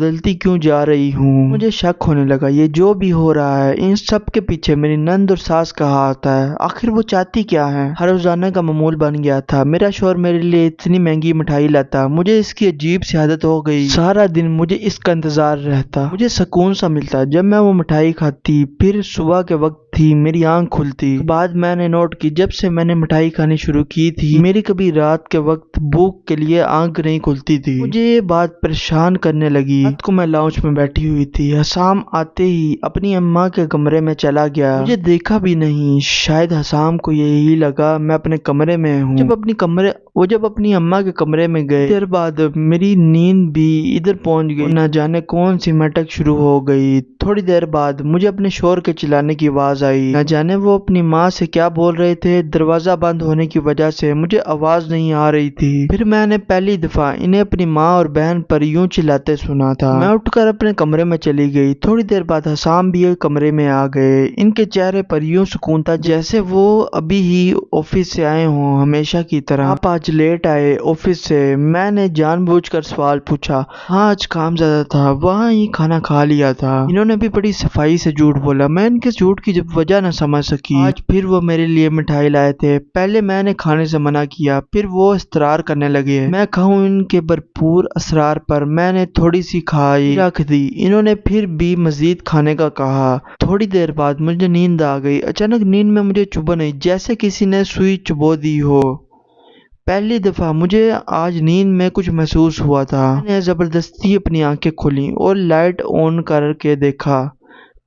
بدلتی کیوں جا رہی ہوں؟ مجھے شک ہونے لگا یہ جو بھی ہو رہا ہے ان سب کے پیچھے میری نند اور ساس کا ہاتھ ہے۔ آخر وہ چاہتی کیا ہے؟ ہر روزانہ کا معمول بن گیا تھا میرا شوہر میرے لیے اتنی مہنگی مٹھائی لاتا، مجھے اس کی عجیب سی عادت ہو گئی، سارا دن مجھے اس کا انتظار رہتا، مجھے سکون سا ملتا جب میں وہ مٹھائی کھاتی۔ پھر صبح کے وقت تھی میری آنکھ کھلتی، بعد میں نے نوٹ کی جب سے میں نے مٹھائی کھانی شروع کی تھی میری کبھی رات کے وقت بھوک کے لیے آنکھ نہیں کھلتی تھی۔ مجھے یہ بات پریشان کرنے لگی۔ رات کو میں لاؤنج میں بیٹھی ہوئی تھی، حسام آتے ہی اپنی اماں کے کمرے میں چلا گیا، مجھے دیکھا بھی نہیں، شاید حسام کو یہی لگا میں اپنے کمرے میں ہوں۔ جب اپنی اماں کے کمرے میں گئے دیر بعد میری نیند بھی ادھر پہنچ گئی، نہ جانے کون سی میٹک شروع ہو گئی۔ تھوڑی دیر بعد مجھے اپنے شوہر کے چلانے کی آواز آئی، نہ جانے وہ اپنی ماں سے کیا بول رہے تھے، دروازہ بند ہونے کی وجہ سے مجھے آواز نہیں آ رہی تھی۔ پھر میں نے پہلی دفعہ انہیں اپنی ماں اور بہن پر یوں چلاتے سنا تھا۔ میں اٹھ کر اپنے کمرے میں چلی گئی۔ تھوڑی دیر بعد حسام بھی کمرے میں آ گئے، ان کے چہرے پر یوں سکون تھا جیسے وہ ابھی ہی آفس سے آئے ہوں، ہمیشہ کی طرح۔ آپ آج لیٹ آئے آفس سے؟ میں نے جان بوجھ کر سوال پوچھا۔ ہاں آج کام زیادہ تھا، وہاں ہی کھانا کھا لیا تھا۔ انہوں نے بھی بڑی صفائی سے جھوٹ بولا، میں ان کے جھوٹ کی جب وجہ نہ سمجھ سکی۔ آج پھر وہ میرے لیے مٹھائی لائے تھے، پہلے میں نے کھانے سے منع کیا، پھر وہ اصرار کرنے لگے میں کھاؤں، ان کے بھرپور اصرار پر میں نے تھوڑی سی کھائی رکھ دی، انہوں نے پھر بھی مزید کھانے کا کہا۔ تھوڑی دیر بعد مجھے نیند آ گئی، اچانک نیند میں مجھے چبھن آئی جیسے کسی نے سوئی چبو دی ہو۔ پہلی دفعہ مجھے آج نیند میں کچھ محسوس ہوا تھا۔ میں نے زبردستی اپنی آنکھیں کھولیں اور لائٹ آن کر کے دیکھا،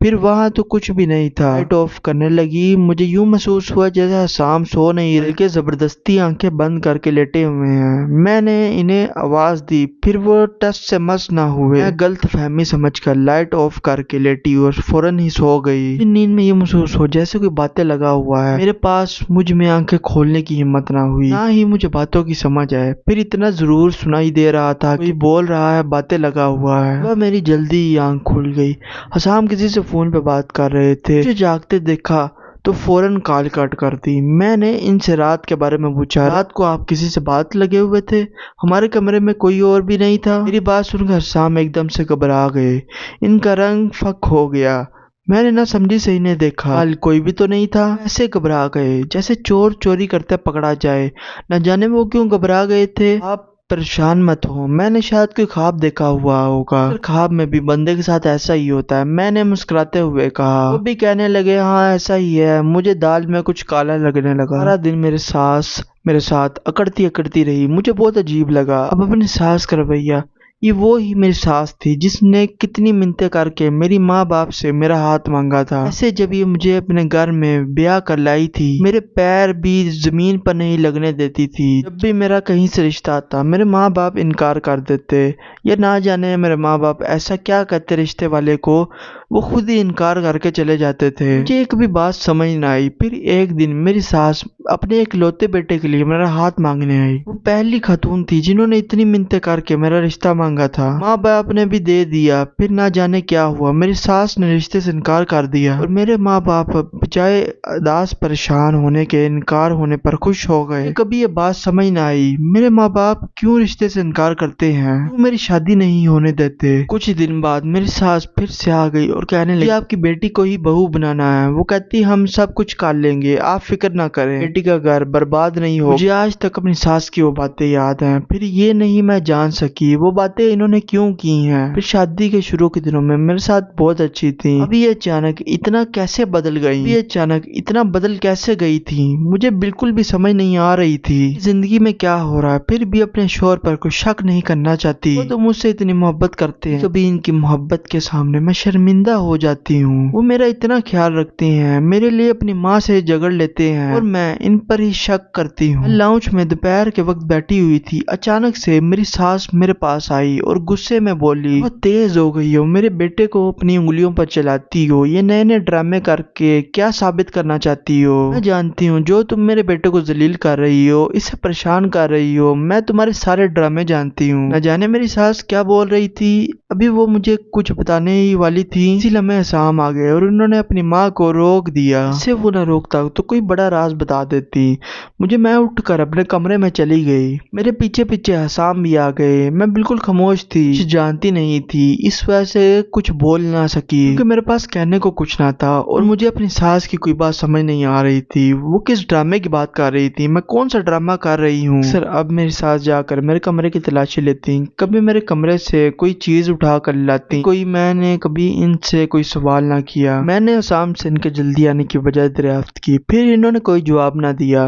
پھر وہاں تو کچھ بھی نہیں تھا۔ لائٹ آف کرنے لگی، مجھے یوں محسوس ہوا جیسے حسام سو نہیں بلکہ زبردستی آنکھیں بند کر کے لیٹے ہوئے ہیں۔ میں نے انہیں آواز دی، پھر وہ ٹس سے مس نہ ہوئے۔ میں غلط فہمی سمجھ کر لائٹ آف کر کے لیٹی اور فوراً ہی سو گئی۔ نیند میں یہ محسوس ہو جیسے کوئی باتیں لگا ہوا ہے، میرے پاس مجھ میں آنکھیں کھولنے کی ہمت نہ ہوئی، نہ ہی مجھے باتوں کی سمجھ آئے۔ پھر اتنا ضرور سنائی دے رہا تھا کوئی بول رہا ہے، باتیں لگا ہوا ہے۔ وہ میری جلدی ہی آنکھ کھل گئی۔ حسام کسی سے فون پہ بات کر رہے تھے، مجھے جاگتے دیکھا تو فوراً کال کٹ کر دی۔ میں نے ان سے رات کے بارے میں پوچھا، رات کو آپ کسی سے بات لگے ہوئے تھے؟ ہمارے کمرے میں کوئی اور بھی نہیں تھا؟ میری بات سن کر حسام ایک دم سے گھبرا گئے، ان کا رنگ فک ہو گیا۔ میں نے نہ سمجھی سے انہیں دیکھا، حال کوئی بھی تو نہیں تھا؟ ایسے گھبرا گئے جیسے چور چوری کرتے پکڑا جائے، نہ جانے وہ کیوں گھبرا گئے تھے۔ آپ پریشان مت ہو، میں نے شاید کوئی خواب دیکھا ہوا ہوگا، خواب میں بھی بندے کے ساتھ ایسا ہی ہوتا ہے، میں نے مسکراتے ہوئے کہا۔ وہ بھی کہنے لگے ہاں ایسا ہی ہے، مجھے دال میں کچھ کالا لگنے لگا۔ سارا دن میرے ساتھ اکڑتی رہی، مجھے بہت عجیب لگا۔ اب اپنی ساس کا رویہ، یہ وہ ہی میری ساس تھی جس نے کتنی منتیں کر کے میری ماں باپ سے میرا ہاتھ مانگا تھا۔ ایسے جب یہ مجھے اپنے گھر میں بیاہ کر لائی تھی، میرے پیر بھی زمین پر نہیں لگنے دیتی تھی۔ جب بھی میرا کہیں سے رشتہ آتا میرے ماں باپ انکار کر دیتے، یا نہ جانے میرے ماں باپ ایسا کیا کہتے رشتے والے کو، وہ خود ہی انکار کر کے چلے جاتے تھے۔ مجھے ایک بھی بات سمجھ نہ آئی۔ پھر ایک دن میری ساس اپنے ایک لوتے بیٹے کے لیے میرا ہاتھ مانگنے آئی۔ وہ پہلی خاتون تھی جنہوں نے اتنی منتیں کر کے میرا رشتہ مانگا تھا۔ ماں باپ نے بھی دے دیا، پھر نہ جانے کیا ہوا، میری ساس نے رشتے سے انکار کر دیا اور میرے ماں باپ بجائے اداس پریشان ہونے کے انکار ہونے پر خوش ہو گئے۔ کبھی یہ بات سمجھ نہ آئی میرے ماں باپ کیوں رشتے سے انکار کرتے ہیں، کیوں میری شادی نہیں ہونے دیتے۔ کچھ دن بعد میری ساس پھر سے آ گئی اور کہنے لگی آپ کی بیٹی کو ہی بہو بنانا ہے، وہ کہتی ہم سب کچھ کر لیں گے، آپ فکر نہ کریں، بیٹی کا گھر برباد نہیں ہو۔ مجھے آج تک اپنی ساس کی وہ باتیں یاد ہیں۔ پھر یہ نہیں میں جان سکی وہ باتیں انہوں نے کیوں کی ہیں۔ پھر شادی کے شروع کے دنوں میں میرے ساتھ بہت اچھی تھی، ابھی یہ اچانک اتنا کیسے بدل گئی، یہ اچانک اتنا بدل کیسے گئی تھی، مجھے بالکل بھی سمجھ نہیں آ رہی تھی زندگی میں کیا ہو رہا ہے۔ پھر بھی اپنے شوہر پر کوئی شک نہیں کرنا چاہتی، وہ تو مجھ سے اتنی محبت کرتے ہیں، کبھی ان کی محبت کے سامنے میں شرمندہ ہو جاتی ہوں۔ وہ میرا اتنا خیال رکھتے ہیں، میرے لیے اپنی ماں سے جھگڑ لیتے ہیں اور میں ان پر ہی شک کرتی ہوں۔ میں لاؤنج میں دوپہر کے وقت بیٹھی ہوئی تھی، اچانک سے میری ساس میرے پاس آئی اور غصے میں بولی بہت تیز ہو گئی ہو، میرے بیٹے کو اپنی انگلیوں پر چلاتی ہو، یہ نئے نئے ڈرامے کر کے کیا ثابت کرنا چاہتی ہو۔ میں جانتی ہوں جو تم میرے بیٹے کو ذلیل کر رہی ہو، اسے پریشان کر رہی ہو، میں تمہارے سارے ڈرامے جانتی ہوں۔ نہ جانے میری ساس کیا بول رہی تھی، ابھی وہ مجھے کچھ بتانے ہی والی تھی، اسی لمحے حسام آ گئے اور انہوں نے اپنی ماں کو روک دیا۔ اس سے وہ نہ روکتا تو کوئی بڑا راز بتا دیتی مجھے۔ میں اٹھ کر اپنے کمرے میں چلی گئی، میرے پیچھے پیچھے حسام بھی آ گئے۔ میں بالکل خاموش تھی، کچھ جانتی نہیں تھی، اس وجہ سے کچھ بول نہ سکی کیونکہ میرے پاس کہنے کو کچھ نہ تھا اور مجھے اپنی ساس کی کوئی بات سمجھ نہیں آ رہی تھی۔ وہ کس ڈرامے کی بات کر رہی تھی، میں کون سا ڈرامہ کر رہی ہوں؟ سر اب میری ساس جا کر میرے کمرے کی تلاشی لیتی، کبھی میرے کمرے سے کوئی چیز اٹھا کر لاتی، میں نے کبھی ان سے کوئی سوال نہ کیا۔ میں نے حسام سے ان کے جلدی آنے کی وجہ دریافت کی، پھر انہوں نے کوئی جواب نہ دیا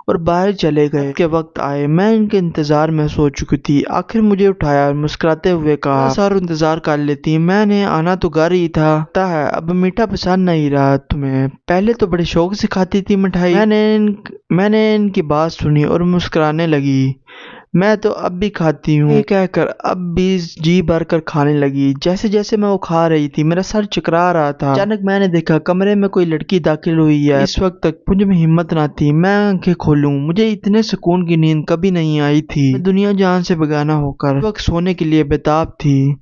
اور باہر چلے گئے۔ رات کے وقت آئے، میں ان کے انتظار میں سو چکی تھی۔ آخر مجھے اٹھایا اور مسکراتے ہوئے کہا، سارا انتظار کر لیتی، میں نے آنا تو گھر ہی تھا۔ پتہ ہے اب میٹھا پسند نہیں رہا تمہیں، پہلے تو بڑے شوق سے کھاتی تھی مٹھائی۔ میں نے ان کی بات سنی اور مسکرانے لگی، میں تو اب بھی کھاتی ہوں، یہ کہہ کر اب بھی جی بھر کر کھانے لگی۔ جیسے جیسے میں وہ کھا رہی تھی میرا سر چکرا رہا تھا۔ اچانک میں نے دیکھا کمرے میں کوئی لڑکی داخل ہوئی ہے۔ اس وقت تک مجھے میں ہمت نہ تھی میں آنکھیں کھولوں، مجھے اتنے سکون کی نیند کبھی نہیں آئی تھی۔ میں دنیا جہان سے بیگانہ ہو کر اس وقت سونے کے لیے بےتاب تھی۔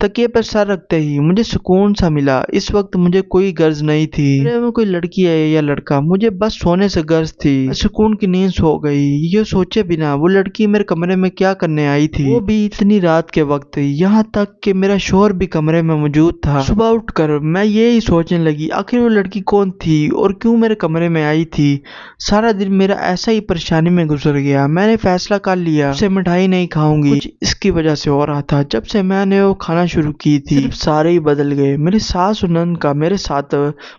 تکیے پر سر رکھتے ہی مجھے سکون سا ملا۔ اس وقت مجھے کوئی غرض نہیں تھی میرے میں کوئی لڑکی ہے یا لڑکا، مجھے بس سونے سے غرض تھی۔ سکون کی نیند سو گئی، یہ سوچے بنا وہ لڑکی میرے کمرے میں کیا کرنے آئی تھی، وہ بھی اتنی رات کے وقت، یہاں تک کہ میرا شوہر بھی کمرے میں موجود تھا۔ صبح اٹھ کر میں یہی سوچنے لگی آخر وہ لڑکی کون تھی اور کیوں میرے کمرے میں آئی تھی۔ سارا دن میرا ایسا ہی پریشانی میں گزر گیا۔ میں نے فیصلہ کر لیا اسے مٹھائی نہیں کھاؤں گی، کچھ اس کی وجہ سے ہو رہا تھا۔ جب سے میں نے وہ کھانا شروع کی تھی صرف سارے ہی بدل گئے۔ میری ساس و نند کا میرے ساتھ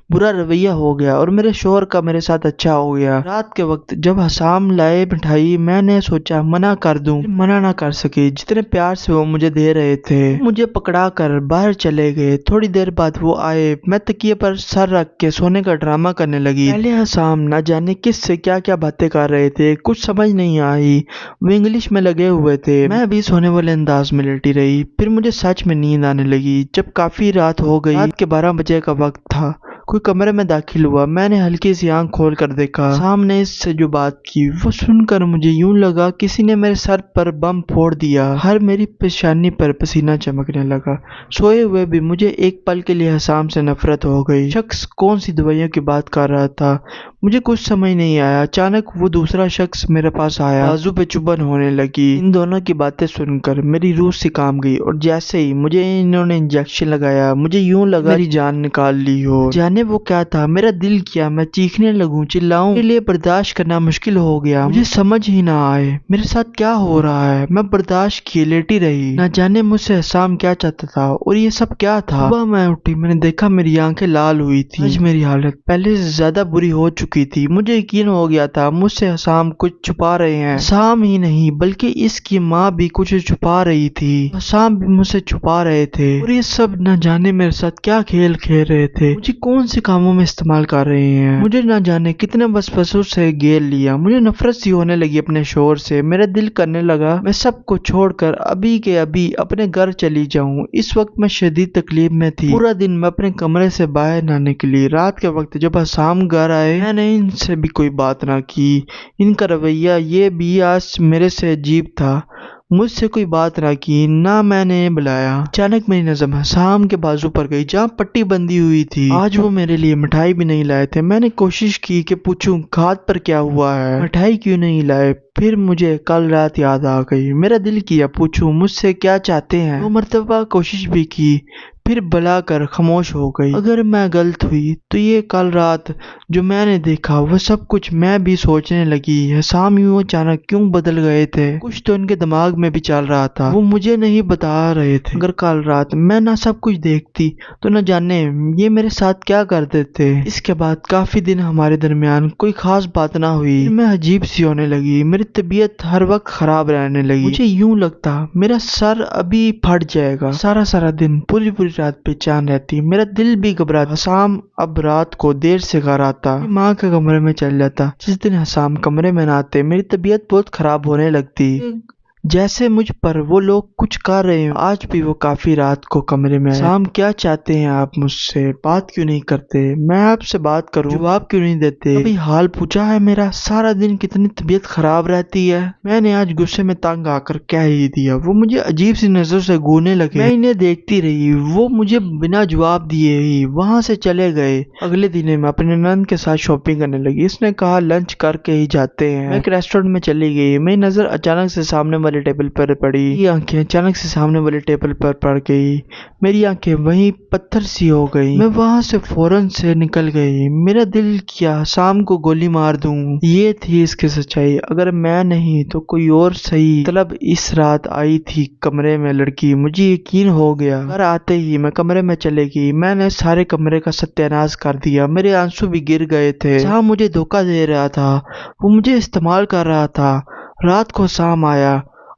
برا رویہ ہو گیا اور میرے شوہر کا میرے ساتھ اچھا ہو گیا۔ رات کے وقت جب حسام لائے مٹھائی میں نے سوچا منع کر دوں، منع نہ کر سکی، جتنے پیار سے وہ مجھے دے رہے تھے۔ مجھے پکڑا کر باہر چلے گئے۔ تھوڑی دیر بعد وہ آئے، میں تکیے پر سر رکھ کے سونے کا ڈرامہ کرنے لگی۔ پہلے حسام نہ جانے کس سے کیا کیا باتیں کر رہے تھے، کچھ سمجھ نہیں آئی، وہ انگلش میں لگے ہوئے تھے، میں بھی سونے والے انداز میں لیٹی رہی۔ پھر مجھے سچ میں نیند آنے لگی جب کافی رات ہو گئی، رات کے 12 بجے کا وقت تھا۔ کوئی کمرے میں داخل ہوا، میں نے ہلکی سی آنکھ کھول کر دیکھا، سامنے اس سے جو بات کی وہ سن کر مجھے یوں لگا کسی نے میرے سر پر بم پھوڑ دیا۔ ہر میری پیشانی پر پسینہ چمکنے لگا۔ سوئے ہوئے بھی مجھے ایک پل کے لیے حسام سے نفرت ہو گئی۔ شخص کون سی دوائیوں کی بات کر رہا تھا مجھے کچھ سمجھ نہیں آیا۔ اچانک وہ دوسرا شخص میرے پاس آیا، بازو پہ چبھن ہونے لگی۔ ان دونوں کی باتیں سن کر میری روح سی کانپ گئی اور جیسے ہی مجھے انہوں نے انجیکشن لگایا مجھے یوں لگا میری جان نکال لی ہو۔ جانے وہ کیا تھا، میرا دل کیا، میں چیخنے لگوں، چلاؤں، میرے لیے برداشت کرنا مشکل ہو گیا۔ مجھے سمجھ ہی نہ آئے میرے ساتھ کیا ہو رہا ہے۔ میں برداشت کیے لیٹی رہی، نہ جانے مجھ سے حسام کیا چاہتا تھا اور یہ سب کیا تھا۔ صبح میں اٹھی، میں نے دیکھا میری آنکھیں لال ہوئی تھی۔ آج میری حالت پہلے سے زیادہ بری ہو چکی تھی۔ مجھے یقین ہو گیا تھا مجھ سے حسام کچھ چھپا رہے ہیں۔ حسام ہی نہیں بلکہ اس کی ماں بھی کچھ چھپا رہی تھی۔ حسام بھی مجھ سے چھپا رہے تھے اور یہ سب نہ جانے میرے ساتھ کیا کھیل کھیل رہے تھے، مجھے کون سے کاموں میں استعمال کر رہے ہیں۔ مجھے نہ جانے کتنے وسوسوں سے گھیر لیا۔ مجھے نفرت سی ہونے لگی اپنے شوہر سے۔ میرا دل کرنے لگا میں سب کو چھوڑ کر ابھی کے ابھی اپنے گھر چلی جاؤں۔ اس وقت میں شدید تکلیف میں تھی۔ پورا دن میں اپنے کمرے سے باہر نہ نکلی۔ رات کے وقت جب حسام گھر آئے میں نے ان سے بھی کوئی بات نہ کی۔ ان کا رویہ یہ بھی آج میرے سے عجیب تھا، مجھ سے کوئی بات نہ کی، نہ میں نے بلایا۔ اچانک میری نظر حسام کے بازو پر گئی جہاں پٹی بندھی ہوئی تھی۔ آج وہ میرے لیے مٹھائی بھی نہیں لائے تھے۔ میں نے کوشش کی کہ پوچھوں ہاتھ پر کیا ہوا ہے، مٹھائی کیوں نہیں لائے۔ پھر مجھے کل رات یاد آ گئی۔ میرا دل کیا پوچھوں مجھ سے کیا چاہتے ہیں۔ دو مرتبہ کوشش بھی کی پھر بلا کر خاموش ہو گئی۔ اگر میں غلط ہوئی تو یہ کل رات جو میں نے دیکھا وہ سب کچھ میں بھی سوچنے لگی۔ حسام یوں اچانک کیوں بدل گئے تھے، کچھ تو ان کے دماغ میں بھی چل رہا تھا، وہ مجھے نہیں بتا رہے تھے۔ اگر کل رات میں نہ سب کچھ دیکھتی تو نہ جانے یہ میرے ساتھ کیا کرتے تھے۔ اس کے بعد کافی دن ہمارے درمیان کوئی خاص بات نہ ہوئی۔ پھر میں عجیب سی ہونے لگی، میری طبیعت ہر وقت خراب رہنے لگی۔ مجھے یوں لگتا میرا سر ابھی پھٹ جائے گا۔ سارا دن پوری رات بے چین رہتی، میرا دل بھی گھبراتا۔ حسام اب رات کو دیر سے گھر آتا، ماں کے کمرے میں چل جاتا۔ جس دن حسام کمرے میں نہ آتے میری طبیعت بہت خراب ہونے لگتی، جیسے مجھ پر وہ لوگ کچھ کر رہے ہیں۔ آج بھی وہ کافی رات کو کمرے میں آئے۔ حسام کیا چاہتے ہیں آپ مجھ سے، بات کیوں نہیں کرتے، میں آپ سے بات کروں جواب کیوں نہیں دیتے، کبھی حال پوچھا ہے میرا، سارا دن کتنی طبیعت خراب رہتی ہے۔ میں نے آج غصے میں تنگ آ کر کہہ ہی دیا۔ وہ مجھے عجیب سی نظر سے گھورنے لگے، میں انہیں دیکھتی رہی، وہ مجھے بنا جواب دیے ہی وہاں سے چلے گئے۔ اگلے دن میں اپنے نند کے ساتھ شاپنگ کرنے لگی۔ اس نے کہا لنچ کر کے ہی جاتے ہیں۔ میں ایک ریسٹورینٹ میں چلی گئی، میری نظر اچانک سے سامنے والی والے ٹیبل پر پڑی، میری آنکھیں اچانک سے سامنے والے ٹیبل پر پڑ گئی، میری آنکھیں وہیں پتھر سی ہو گئی، میں وہاں سے فوراً سے نکل گئی۔ میرا دل کیا حسام کو گولی مار دوں، یہ تھی اس کی سچائی۔ اگر میں نہیں تو کوئی اور صحیح طلب اس رات آئی تھی کمرے میں لڑکی، مجھے یقین ہو گیا۔ گھر آتے ہی میں کمرے میں چلے گئی، میں نے سارے کمرے کا ستیہ ناش کر دیا، میرے آنسو بھی گر گئے تھے۔ حسام مجھے دھوکہ دے رہا تھا، وہ مجھے استعمال کر رہا تھا۔ رات کو حسام آیا،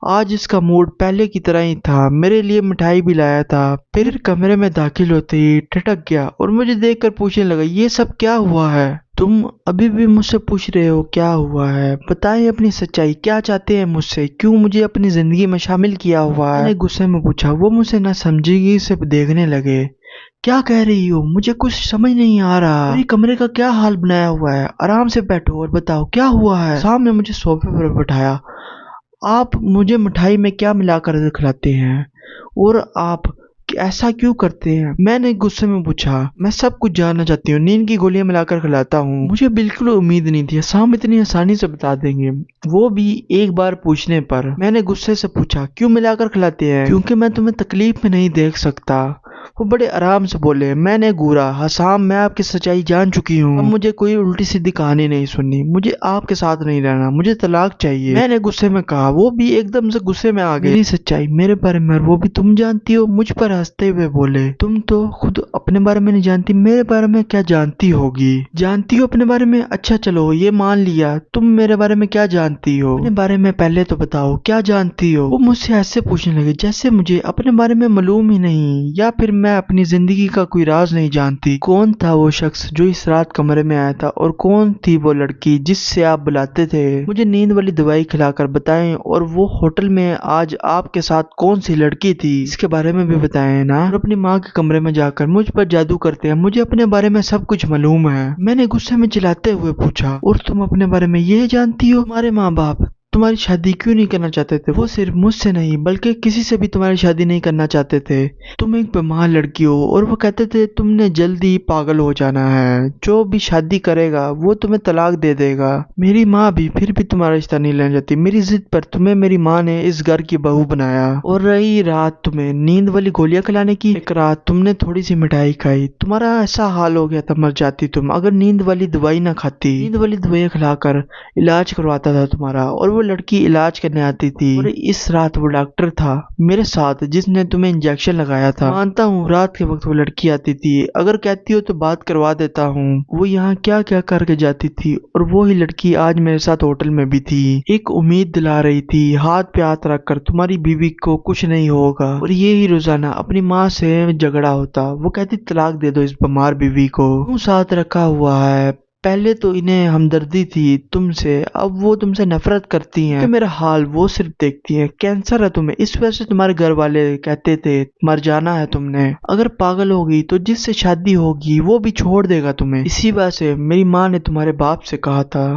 آج اس کا موڈ پہلے کی طرح ہی تھا، میرے لیے مٹھائی بھی لایا تھا۔ پھر کمرے میں داخل ہوتے ہی ٹھٹک گیا اور مجھے دیکھ کر پوچھنے لگا، یہ سب کیا ہوا ہے؟ تم ابھی بھی مجھ سے پوچھ رہے ہو کیا ہوا ہے؟ بتائیں اپنی سچائی، کیا چاہتے ہیں مجھ سے؟ کیوں مجھے اپنی زندگی میں شامل کیا ہوا ہے؟ میں نے غصے میں پوچھا۔ وہ مجھ سے نہ سمجھیگی سے دیکھنے لگے۔ کیا کہہ رہی ہو؟ مجھے کچھ سمجھ نہیں آ رہا۔ میری کمرے کا کیا حال بنایا ہوا ہے؟ آرام سے بیٹھو اور بتاؤ کیا ہوا ہے؟ حسام نے مجھے صوفے پر بٹھایا۔ آپ مجھے مٹھائی میں کیا ملا کر کھلاتے ہیں اور آپ ایسا کیوں کرتے ہیں؟ میں نے غصے میں پوچھا۔ میں سب کچھ جاننا چاہتی ہوں، نیند کی گولیاں ملا کر کھلاتا ہوں۔ مجھے بالکل امید نہیں تھی حسام اتنی آسانی سے بتا دیں گے، وہ بھی ایک بار پوچھنے پر۔ میں نے غصے سے پوچھا، کیوں ملا کر کھلاتے ہیں؟ کیونکہ میں تمہیں تکلیف میں نہیں دیکھ سکتا۔ وہ بڑے آرام سے بولے۔ میں نے گورا، حسام میں آپ کی سچائی جان چکی ہوں، اب مجھے کوئی الٹی سیدھی کہانی نہیں سننی، مجھے آپ کے ساتھ نہیں رہنا، مجھے طلاق چاہیے۔ میں نے غصے میں کہا۔ وہ بھی ایک دم سے غصے میں آ گئی۔ میری سچائی میرے بارے میں اور وہ بھی تم جانتی ہو؟ مجھ پر ہنستے ہوئے بولے۔ تم تو خود اپنے بارے میں نہیں جانتی، میرے بارے میں کیا جانتی ہوگی؟ جانتی ہو اپنے بارے میں؟ اچھا چلو یہ مان لیا، تم میرے بارے میں کیا جانتی ہو؟ اپنے بارے میں پہلے تو بتاؤ کیا جانتی ہو؟ وہ مجھ سے ایسے پوچھنے لگے جیسے مجھے اپنے بارے میں معلوم ہی نہیں، یا پھر میں اپنی زندگی کا کوئی راز نہیں جانتی۔ کون تھا وہ شخص جو اس رات کمرے میں آیا تھا، اور کون تھی وہ لڑکی جس سے آپ بلاتے تھے؟ مجھے نیند والی دوائی کھلا کر بتائیں، اور وہ ہوٹل میں آج آپ کے ساتھ کون سی لڑکی تھی اس کے بارے میں بھی بتائیں نا۔ اور اپنی ماں کے کمرے میں جا کر مجھ پر جادو کرتے ہیں، مجھے اپنے بارے میں سب کچھ معلوم ہے۔ میں نے غصے میں چلاتے ہوئے پوچھا، اور تم اپنے بارے میں یہ جانتی ہو؟ تمہارے ماں باپ تمہاری شادی کیوں نہیں کرنا چاہتے تھے؟ وہ صرف مجھ سے نہیں بلکہ کسی سے بھی تمہاری شادی نہیں کرنا چاہتے تھے۔ تم ایک بیمار لڑکی ہو، اور وہ کہتے تھے تم نے جلدی پاگل ہو جانا ہے، جو بھی شادی کرے گا وہ تمہیں طلاق دے دے گا۔ میری ماں بھی پھر بھی تمہارا رشتہ نہیں لینا چاہتی، میری ضد پر تمہیں میری ماں نے اس گھر کی بہو بنایا۔ اور رہی رات تمہیں نیند والی گولیاں کھلانے کی، ایک رات تم نے تھوڑی سی مٹھائی کھائی، تمہارا ایسا حال ہو گیا تھا مر جاتی تم اگر نیند والی دوائی نہ کھاتی۔ نیند والی دوائی کھلا کر علاج کرواتا تھا تمہارا، اور وہ لڑکی علاج کرنے آتی تھی، اور اس رات وہ ڈاکٹر تھا میرے ساتھ جس نے تمہیں انجیکشن لگایا تھا۔ مانتا ہوں رات کے وقت وہ لڑکی آتی تھی، اگر کہتی ہو تو بات کروا دیتا ہوں وہ یہاں کیا کیا کر کے جاتی تھی، اور وہی لڑکی آج میرے ساتھ ہوٹل میں بھی تھی، ایک امید دلا رہی تھی، ہاتھ پہ ہاتھ رکھ کر تمہاری بیوی کو کچھ نہیں ہوگا، اور یہی روزانہ اپنی ماں سے جھگڑا ہوتا، وہ کہتی طلاق دے دو اس بیمار بیوی کو، کیوں ساتھ رکھا ہوا ہے؟ پہلے تو انہیں ہمدردی تھی تم سے، اب وہ تم سے نفرت کرتی ہیں کہ میرا حال وہ صرف دیکھتی ہیں۔ کینسر ہے تمہیں، اس وجہ سے تمہارے گھر والے کہتے تھے مر جانا ہے تم نے، اگر پاگل ہوگی تو جس سے شادی ہوگی وہ بھی چھوڑ دے گا تمہیں، اسی وجہ سے میری ماں نے تمہارے باپ سے کہا تھا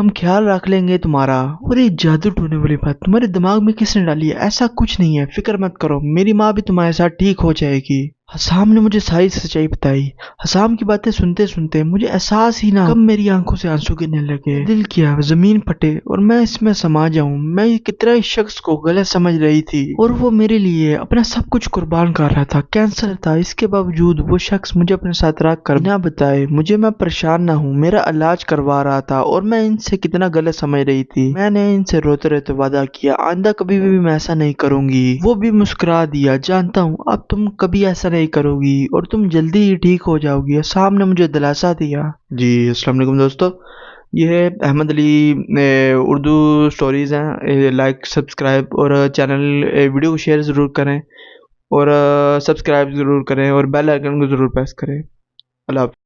ہم خیال رکھ لیں گے تمہارا۔ اور یہ جادو ٹونے والی بات تمہارے دماغ میں کس نے ڈالی ہے؟ ایسا کچھ نہیں ہے، فکر مت کرو، میری ماں بھی تمہارے ساتھ ٹھیک ہو جائے گی۔ حسام نے مجھے ساری سچائی بتائی۔ حسام کی باتیں سنتے سنتے مجھے احساس ہی نہ کب میری آنکھوں سے آنسو گرنے لگے، دل کیا زمین پھٹے اور میں اس میں سما جاؤں۔ میں کتنا اس شخص کو غلط سمجھ رہی تھی، اور وہ میرے لیے اپنا سب کچھ قربان کر رہا تھا۔ کینسر تھا، اس کے باوجود وہ شخص مجھے اپنے ساتھ رکھ کر بنا بتائے مجھے میں پریشان نہ ہوں میرا علاج کروا رہا تھا، اور میں ان سے کتنا غلط سمجھ رہی تھی۔ میں نے ان سے روتے روتے وعدہ کیا آئندہ کبھی بھی میں ایسا نہیں کروں گی۔ وہ بھی مسکرا دیا، جانتا ہوں اب تم کبھی ایسا نہیں کرو گی اور تم جلدی ہی ٹھیک ہو جاؤ گی، حسام نے مجھے دلاسا دیا۔ جی السلام علیکم دوستو، یہ ہے احمد علی اردو سٹوریز ہیں، لائک سبسکرائب اور چینل ویڈیو کو شیئر ضرور کریں، اور سبسکرائب ضرور کریں، اور بیل آئیکن کو ضرور پریس کریں۔ اللہ حافظ۔